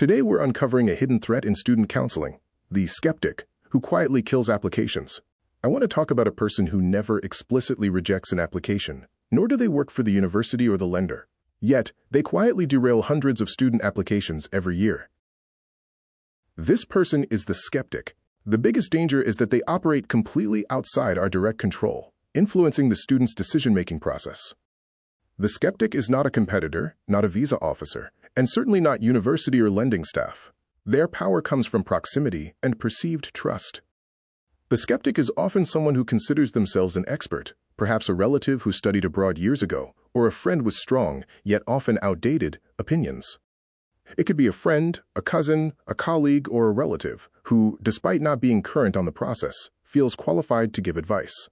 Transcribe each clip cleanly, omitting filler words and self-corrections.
Today we're uncovering a hidden threat in student counseling, the skeptic, who quietly kills applications. I want to talk about a person who never explicitly rejects an application, nor do they work for the university or the lender. Yet, they quietly derail hundreds of student applications every year. This person is the skeptic. The biggest danger is that they operate completely outside our direct control, influencing the student's decision-making process. The skeptic is not a competitor, not a visa officer, and certainly not university or lending staff. Their power comes from proximity and perceived trust. The skeptic is often someone who considers themselves an expert, perhaps a relative who studied abroad years ago, or a friend with strong, yet often outdated, opinions. It could be a friend, a cousin, a colleague, or a relative who, despite not being current on the process, feels qualified to give advice.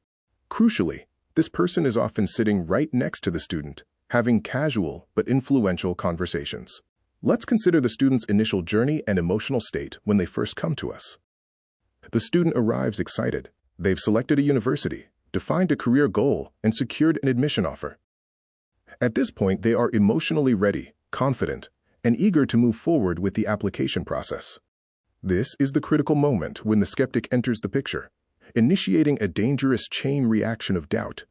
Crucially, this person is often sitting right next to the student, having casual but influential conversations. Let's consider the student's initial journey and emotional state when they first come to us. The student arrives excited. They've selected a university, defined a career goal, and secured an admission offer. At this point, they are emotionally ready, confident, and eager to move forward with the application process. This is the critical moment when the skeptic enters the picture, initiating a dangerous chain reaction of doubt.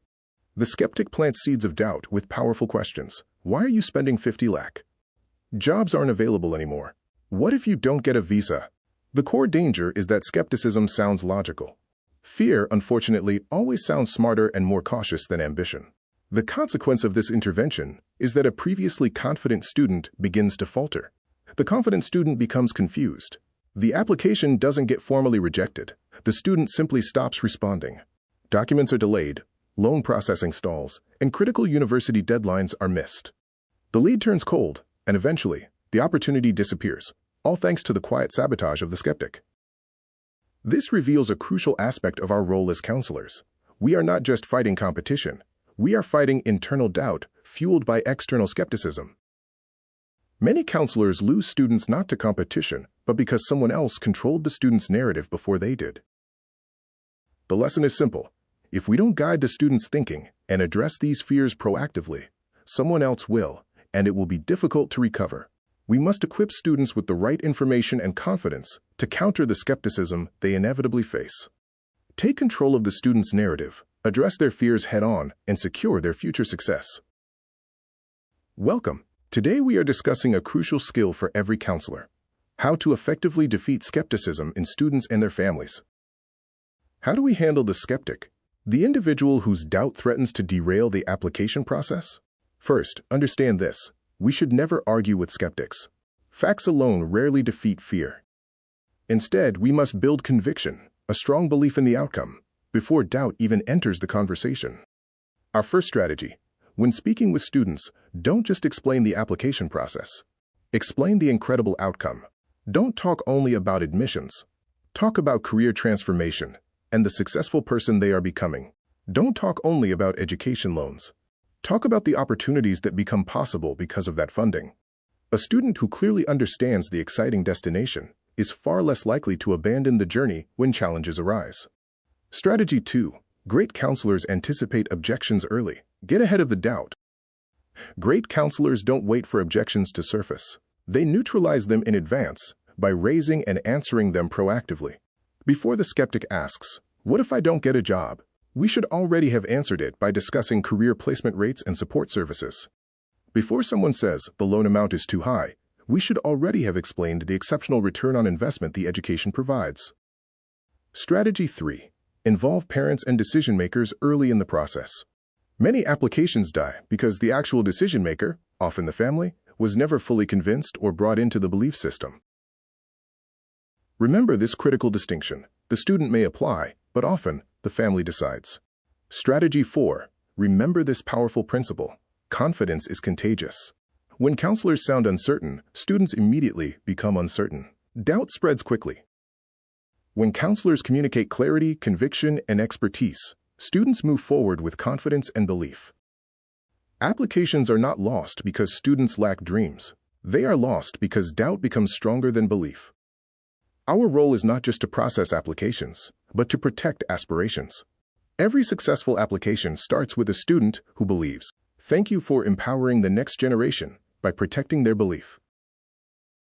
The skeptic plants seeds of doubt with powerful questions. Why are you spending 50 lakh? Jobs aren't available anymore. What if you don't get a visa? The core danger is that skepticism sounds logical. Fear, unfortunately, always sounds smarter and more cautious than ambition. The consequence of this intervention is that a previously confident student begins to falter. The confident student becomes confused. The application doesn't get formally rejected. The student simply stops responding. Documents are delayed, loan processing stalls, and critical university deadlines are missed. The lead turns cold, and eventually, the opportunity disappears, all thanks to the quiet sabotage of the skeptic. This reveals a crucial aspect of our role as counselors. We are not just fighting competition. We are fighting internal doubt, fueled by external skepticism. Many counselors lose students not to competition, but because someone else controlled the student's narrative before they did. The lesson is simple. If we don't guide the student's thinking and address these fears proactively, someone else will, and it will be difficult to recover. We must equip students with the right information and confidence to counter the skepticism they inevitably face. Take control of the student's narrative, address their fears head-on, and secure their future success. Welcome. Today we are discussing a crucial skill for every counselor: how to effectively defeat skepticism in students and their families. How do we handle the skeptic, the individual whose doubt threatens to derail the application process? First, understand this. We should never argue with skeptics. Facts alone rarely defeat fear. Instead, we must build conviction, a strong belief in the outcome, before doubt even enters the conversation. Our first strategy: when speaking with students, don't just explain the application process. Explain the incredible outcome. Don't talk only about admissions. Talk about career transformation and the successful person they are becoming. Don't talk only about education loans. Talk about the opportunities that become possible because of that funding. A student who clearly understands the exciting destination is far less likely to abandon the journey when challenges arise. Strategy 2. Great counselors anticipate objections early. Get ahead of the doubt. Great counselors don't wait for objections to surface. They neutralize them in advance by raising and answering them proactively. Before the skeptic asks, "What if I don't get a job?" we should already have answered it by discussing career placement rates and support services. Before someone says the loan amount is too high, we should already have explained the exceptional return on investment the education provides. Strategy 3. Involve parents and decision-makers early in the process. Many applications die because the actual decision-maker, often the family, was never fully convinced or brought into the belief system. Remember this critical distinction. The student may apply, but often the family decides. Strategy 4. Remember this powerful principle. Confidence is contagious. When counselors sound uncertain, students immediately become uncertain. Doubt spreads quickly. When counselors communicate clarity, conviction, and expertise, students move forward with confidence and belief. Applications are not lost because students lack dreams. They are lost because doubt becomes stronger than belief. Our role is not just to process applications, but to protect aspirations. Every successful application starts with a student who believes. Thank you for empowering the next generation by protecting their belief.